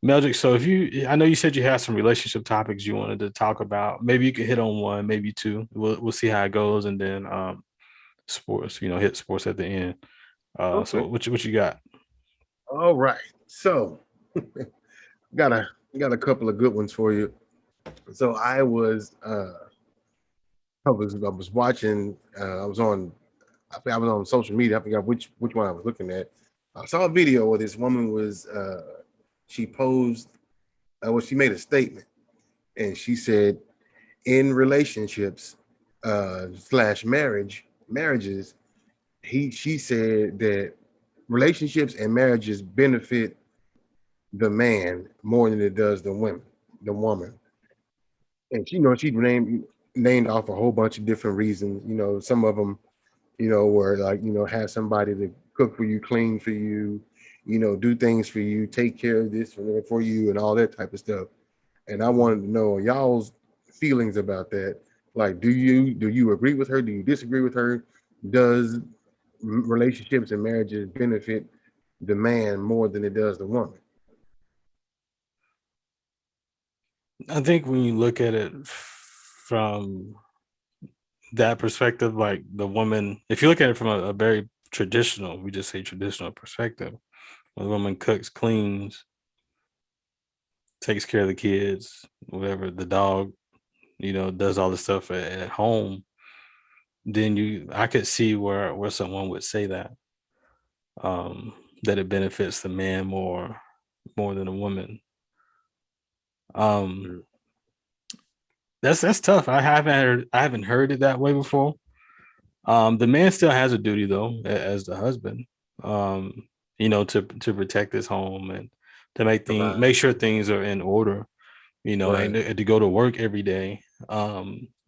Meldrick, so if you, I know you said you had some relationship topics you wanted to talk about. Maybe you could hit on one, maybe two. We'll see how it goes, and then sports. Hit sports at the end. So Okay. what you got? All right. So got a got a couple of good ones for you. So I was watching I was on I think I was on social media. I forgot which one I was looking at. I saw a video where this woman was she posed well, she made a statement and she said in relationships slash marriages, she said that relationships and marriages benefit the man more than it does the woman. And she named off a whole bunch of different reasons. Some of them, were like, have somebody to cook for you, clean for you, do things for you, take care of this for you, and all that type of stuff. And I wanted to know y'all's feelings about that. Like, do you agree with her? Do you disagree with her? Does relationships and marriages benefit the man more than it does the woman? I think when you look at it from that perspective, like the woman, if you look at it from a very traditional, we just say traditional perspective, when the woman cooks, cleans, takes care of the kids, whatever, the dog, does all the stuff at home, then I could see where someone would say um, that it benefits the man more than a woman. Um, Mm. that's tough. I haven't heard it that way before. The man still has a duty though, as the husband, um, to protect his home and to Provide. make sure things are in order, and Right. to go to work every day. I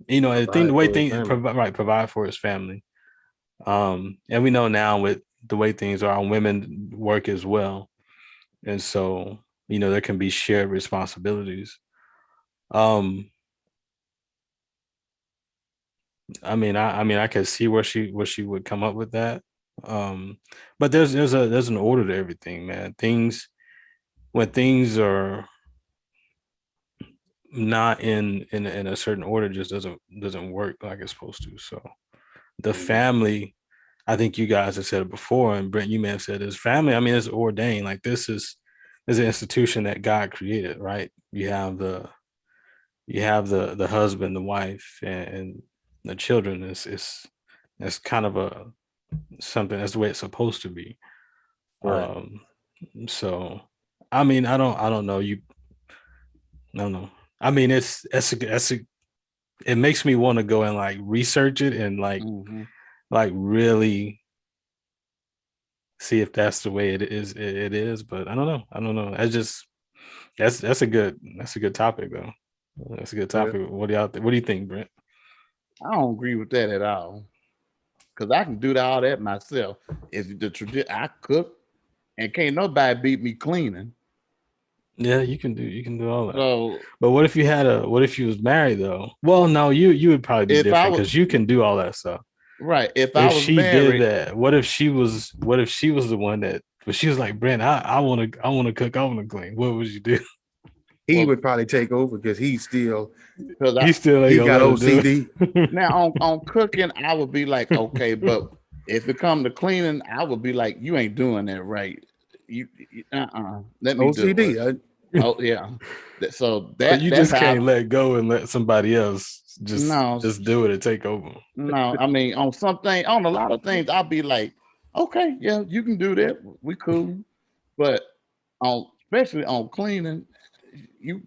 think the Provide way for his things family. provide for his family. And we know now with the way things are, women work as well, and so there can be shared responsibilities. Um, I could see where she would come up with that. Um, but there's an order to everything, man. Things when things are not in a certain order just doesn't work like it's supposed to. So the Mhm. family, I think you guys have said it before, and Brent, you may have said this family. I mean, it's ordained. Like this is an institution that God created, right? You have the husband, the wife, and the children. It's kind of a something that's the way it's supposed to be. Right. Um, so I don't know. I don't know. I mean, it makes me want to go and like research it and Hmm. like really see if that's the way it is, but I don't know. I don't know. That's a good topic though. That's a good Yeah. topic. What do you think, Brent? I don't agree with that at all because I can do all that myself. If the tradition, I cook and can't nobody beat me cleaning. Yeah, you can do all that. So But what if you was married though? Well, no, you would probably be if I different was because you can do all that stuff. right, if I If was she did married, that, what if she was the one that but she was like, Brent, I wanna cook, I wanna clean. What would you do? He well, would probably take over because because I He still ain't he gonna got let her do OCD. it. now on cooking, I would be like, okay, but if it come to cleaning, I would be like, you ain't doing that right. Let me do it. OCD. Oh yeah. So So you that's just how can't let go and let somebody else just no just do it and take over. no. I mean on a lot of things I'll be like, okay, yeah, you can do that. We cool. But on especially on cleaning, you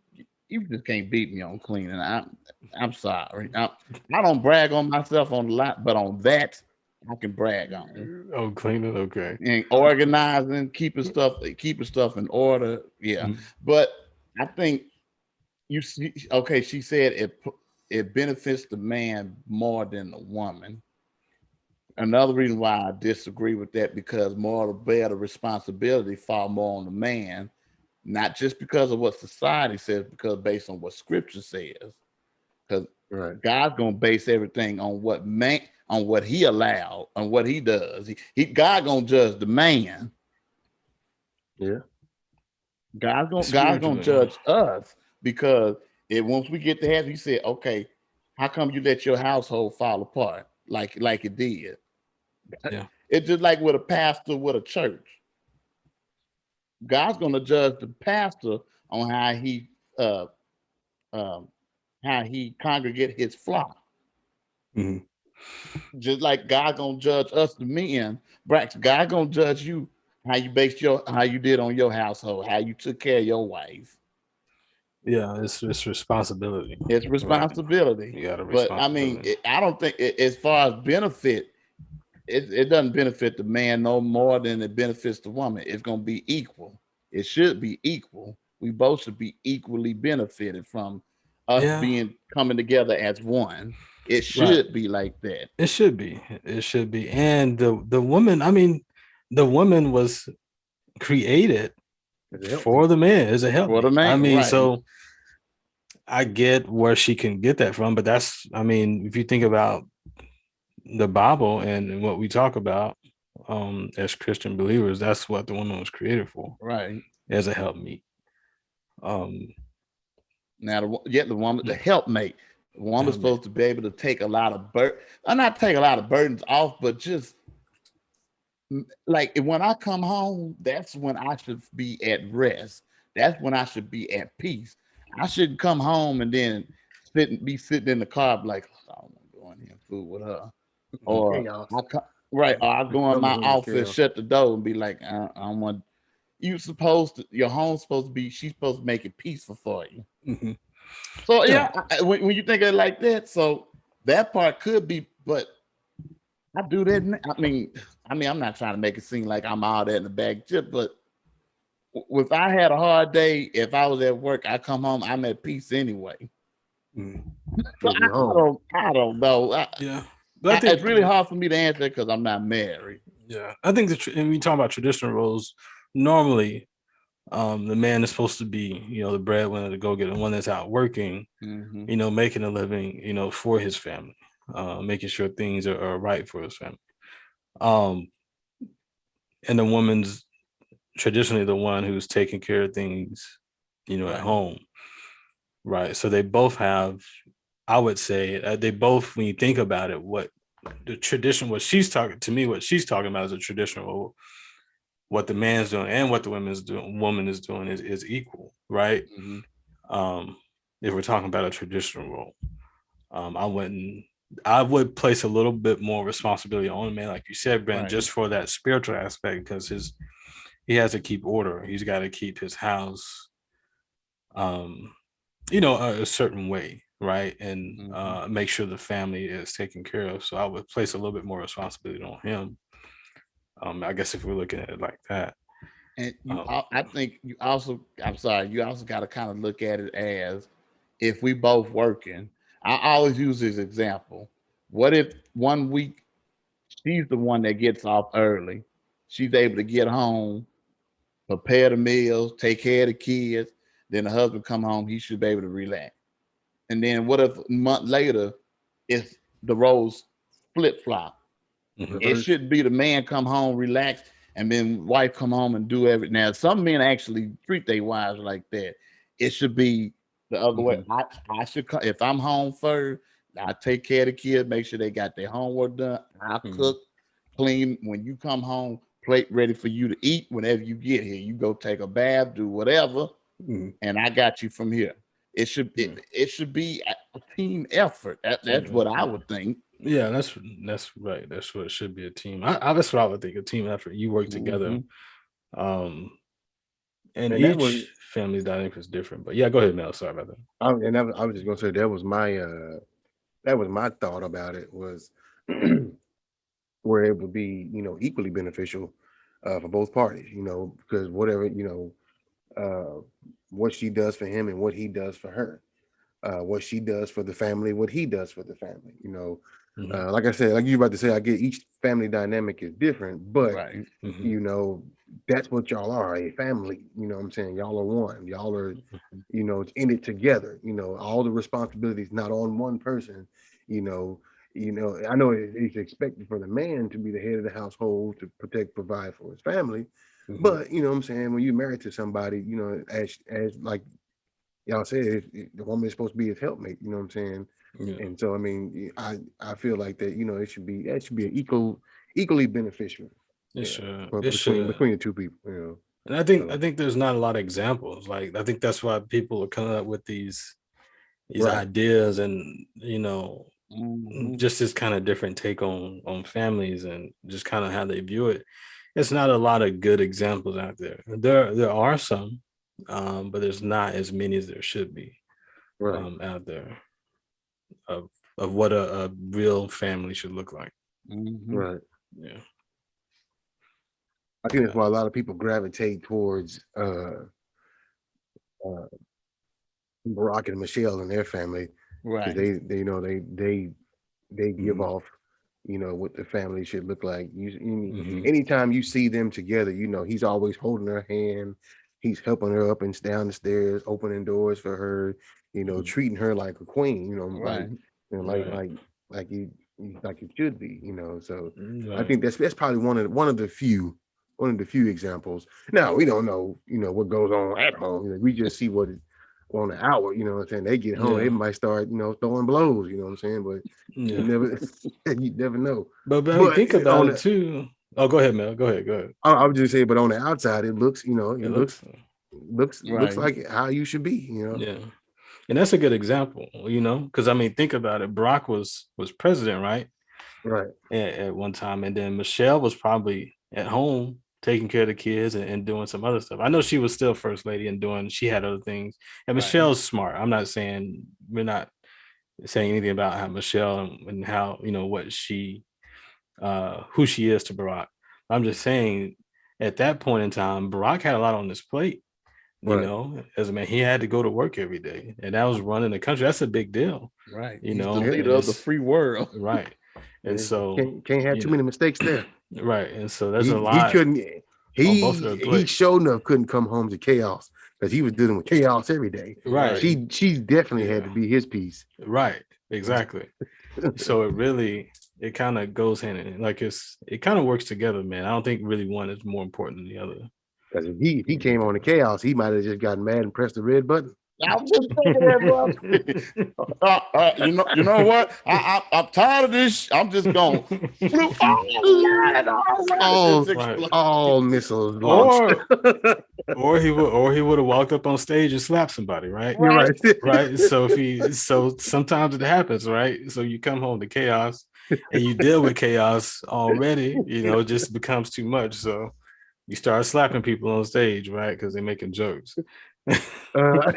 you just can't beat me on cleaning. I'm sorry. I don't brag on myself on a lot, but on that I can brag on. Oh, clean it, okay. And organizing, keeping stuff in order. Yeah. Mhm. But I think you see, okay, she said it benefits the man more than the woman. Another reason why I disagree with that because more of the better responsibility fall more on the man, not just because of what society says, because based on what scripture says. Because Right. God's gonna base everything on what he allowed, on what he does. God gonna judge the man. Yeah. God's Spiritually, gonna yeah. judge us because once we get to heaven, he said, okay, how come you let your household fall apart like it did? Yeah. It's just like with a pastor with a church. God's gonna judge the pastor on uh how he congregate his flock. Mhm. Just like God gonna judge us, the men, Brax, God gonna judge you how you did on your household, how you took care of your wife. Yeah, it's responsibility. It's Right. responsibility. You got a But I mean, responsibility. I don't think as far as benefit, it doesn't benefit the man no more than it benefits the woman. It's gonna be equal. It should be equal. We both should be equally benefited from us Yeah. being coming together as one. It Right. should be like that. It should be. It should be. And the woman, I mean, the woman was created Does it help me? for the man as a For the helpmate. I man, mean, right. so I get where she can get that from, but that's, I mean, if you think about the Bible and what we talk about as Christian believers, that's what the woman was created for, Right. as a helpmeet. Um Now, the woman, the helpmate, the woman's helpmate. supposed to be able to take a lot of not take a lot of burdens off, but just like when I come home, that's when I should be at rest. That's when I should be at peace. I shouldn't come home and then be sitting in the car like, "Oh, I don't want to go in here and fool with her." Hey Or y'all. right, or I go in my Hello, office, Michelle. shut the door, and be like, I don't want. You supposed to. Your home's supposed to be. She's supposed to make it peaceful for you. Mhm. So Yeah. yeah, when you think of it like that, so that part could be, but I do that. I mean, I'm not trying to make it seem like I'm all that in the bag chip, but if I had a hard day, if I was at work, I come home, I'm at peace anyway. Mhm. So Because you're home. I don't know. Yeah. But I It's think really hard for me to answer because I'm not married. yeah, I think and we talk about traditional roles. Normally, the man is supposed to be, the breadwinner, to go get the one that's out working, Hmm. making a living, for his family, making sure things are right for his family. Um, and the woman's traditionally the one who's taking care of things, at Right. home, right? So they both have, I would say, they both, when you think about it, what the tradition, what she's talking to me, what she's talking about is a traditional role. What the man's doing and what the woman is doing is equal, right? Hmm. Um, if we're talking about a traditional role, I would place a little bit more responsibility on the man, like you said, Ben, Right. just for that spiritual aspect, because he has to keep order. He's got to keep his house, um, a certain way, right, and Hmm. make sure the family is taken care of. So I would place a little bit more responsibility on him. I guess if we're looking at it like that. And Um, I think you also, I'm sorry, you also got to kind of look at it as if we both working. I always use this example. What if one week she's the one that gets off early? She's able to get home, prepare the meals, take care of the kids. Then the husband come home, he should be able to relax. And then what if a month later, it's the roles flip flop? mhm. It Reverse. shouldn't be the man come home, relax, and then wife come home and do everything. Now, some men actually treat their wives like that. It should be the other way. Mhm. I should come if I'm home first. I take care of the kids, make sure they got their homework done. I Mhm. cook, clean. When you come home, plate ready for you to eat. Whenever you get here, you go take a bath, do whatever, Mhm. and I got you from here. Yeah. It should be a team effort. Team That's what I effort. would think. Yeah, that's right. That's what it should be, a team. That's what I would think, a team effort. You work together. Mhm. Um, and And that was, each family dynamic is different. But yeah, go ahead, Mel. Sorry about that. I was just gonna say that was my thought about it was where it would be, equally beneficial for both parties, because whatever, what she does for him and what he does for her, what she does for the family, what he does for the family, Mhm. like I said, like you about to say, I get each family dynamic is different, but Right. Mhm. you know, that's what y'all are, a family. You know what I'm saying? Y'all are one. Y'all are, Mhm. in it together. All the responsibilities not on one person. You know, I know it's expected for the man to be the head of the household to protect, provide for his family, But you know what I'm saying, when you're married to somebody, you know, as like y'all said, the woman is supposed to be his helpmate. You know what I'm saying? Yeah, And so I mean, I feel like that. You know, it should be an equally beneficial. it Yeah, should. but It should. between the two people. You know. And I So think there's not a lot of examples. Like I think that's why people are coming up with these right, ideas, and you know, Mhm. just this kind of different take on families and just kind of how they view it. It's not a lot of good examples out there. There are some, but there's not as many as there should be right, out there of what a real family should look like. Mhm. right. Yeah. I think that's Yeah. why a lot of people gravitate towards uh Barack and Michelle and their family because Right. they you know they give Mhm. off, you know, what the family should look like. Mhm. Anytime you see them together, you know, he's always holding her hand, he's helping her up and down the stairs, opening doors for her, you know, Mhm. treating her like a queen, you know, Right. like Right. like you like it should be, you know. So I Right. think that's probably one of the few examples. Now we don't know, you know, what goes on at home. You know, we just see what is on the hour, you know what I'm saying? They get home, they Yeah. might start, you know, throwing blows, you know what I'm saying? But you Yeah. never you never know. But I mean, But think about on it the too. Oh, go ahead, Mel. Go ahead. Go ahead. I would just say, but on the outside, it looks, you know, It looks. looks Right. like how you should be, you know. Yeah. And that's a good example, you know, because I mean, think about it. Barack was president, right? Right, At one time, and then Michelle was probably at home taking care of the kids and doing some other stuff. I know she was still first lady and doing. She had other things, and Right. Michelle's smart. I'm not saying we're not saying anything about how Michelle and how you know what she who she is to Barack. I'm just saying at that point in time, Barack had a lot on his plate. You right. know, as a man, he had to go to work every day, and that was running the country. That's a big deal, Right. you He's the know, Yeah, and leader of the it's free world. right. And yeah. so, Can't have you too many know, mistakes there. right. And so there's a He lot couldn't on both of their he plates. sure enough couldn't come home to chaos because he was dealing with chaos every day. Right. Right. She definitely had Yeah. to be his piece. Right. Exactly. So it kind of goes hand in hand. Like it kind of works together, man. I don't think really one is more important than the other. Because if he came on to chaos, he might have just gotten mad and pressed the red button. I was just thinking that, bro. You know what? I'm tired of this. I'm just going. All Right. all missiles launched. Or he would have walked up on stage and slapped somebody, right? You're right. Right. So sometimes it happens, right? So you come home to chaos and you deal with chaos already, you know, it just becomes too much. So you start slapping people on stage, right? Because they're making jokes. But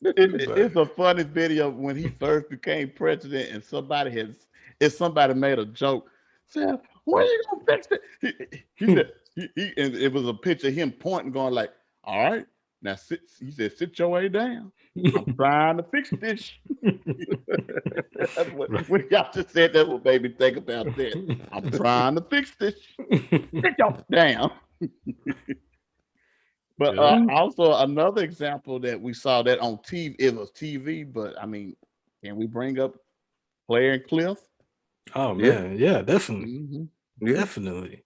It's a funny video when he first became president, and somebody made a joke. Said, "When you gonna fix it?" He said, and it was a picture of him pointing, going like, "All right, now sit." He said, "Sit your way down. I'm trying to fix this." That's what, when y'all just said that, what made me think about that. I'm trying to fix this. Sit your down. But Yeah. also another example that we saw that on TV, it was TV, but I mean, can we bring up Claire and Cliff? Oh Yeah, man, yeah, definitely. Mhm. yeah. Definitely.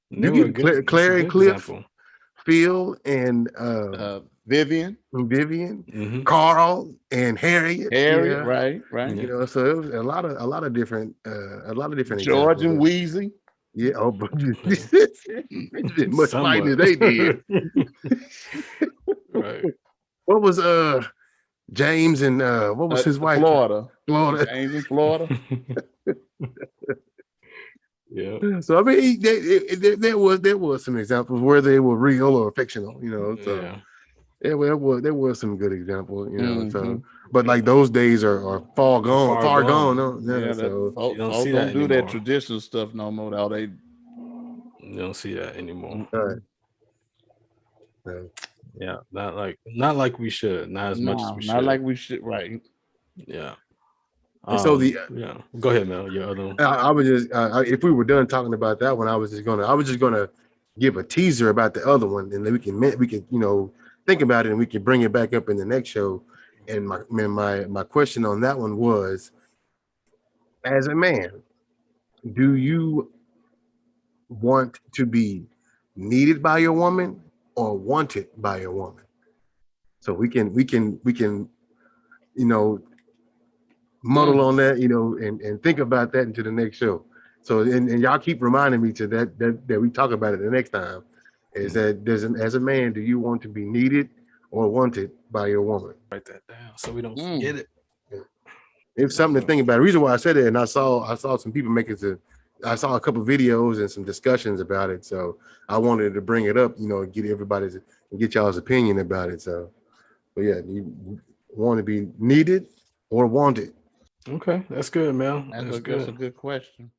They You were a get good it's a Claire and good Cliff, example. Phil and Vivian, Vivian, Hmm. Carl and Harriet. Harriet, Yeah, right, you Yeah. right. know. So it was a lot of different George examples. and Wheezy. Yeah. Oh, but Yeah. they did much fighting Somewhat. as they did. Right. What was James and what was his wife? Florida. Florida. James in Florida. Yeah. So I mean, there was some examples where they were real or fictional, you know. So Yeah. there was some good examples, you know. Hmm. So, but like those days are Far far gone. gone. No, yeah, Yeah, that so You don't folks see that don't do that anymore. traditional stuff no more. Now they You don't see that anymore. right. Yeah. Not like we should. Not as much as no, we not should. like we should. Right. Yeah. And so the Yeah. Go ahead, Mel. Your other one. I was just if we were done talking about that one, I was just gonna give a teaser about the other one, and then we can you know think about it, and we can bring it back up in the next show. And my question on that one was, as a man, do you want to be needed by your woman or wanted by your woman? So we can, you know, muddle on that, you know, and think about that into the next show. So, and y'all keep reminding me to that we talk about it the next time. Is that as a man, do you want to be needed or wanted by your woman? Write that down so we don't forget it. It's something to think about. The reason why I said it, and I saw some people I saw a couple videos and some discussions about it. So I wanted to bring it up, you know, get get y'all's opinion about it. So, but yeah, do you want to be needed or wanted? Okay, that's good, man. That's That's a good. good question.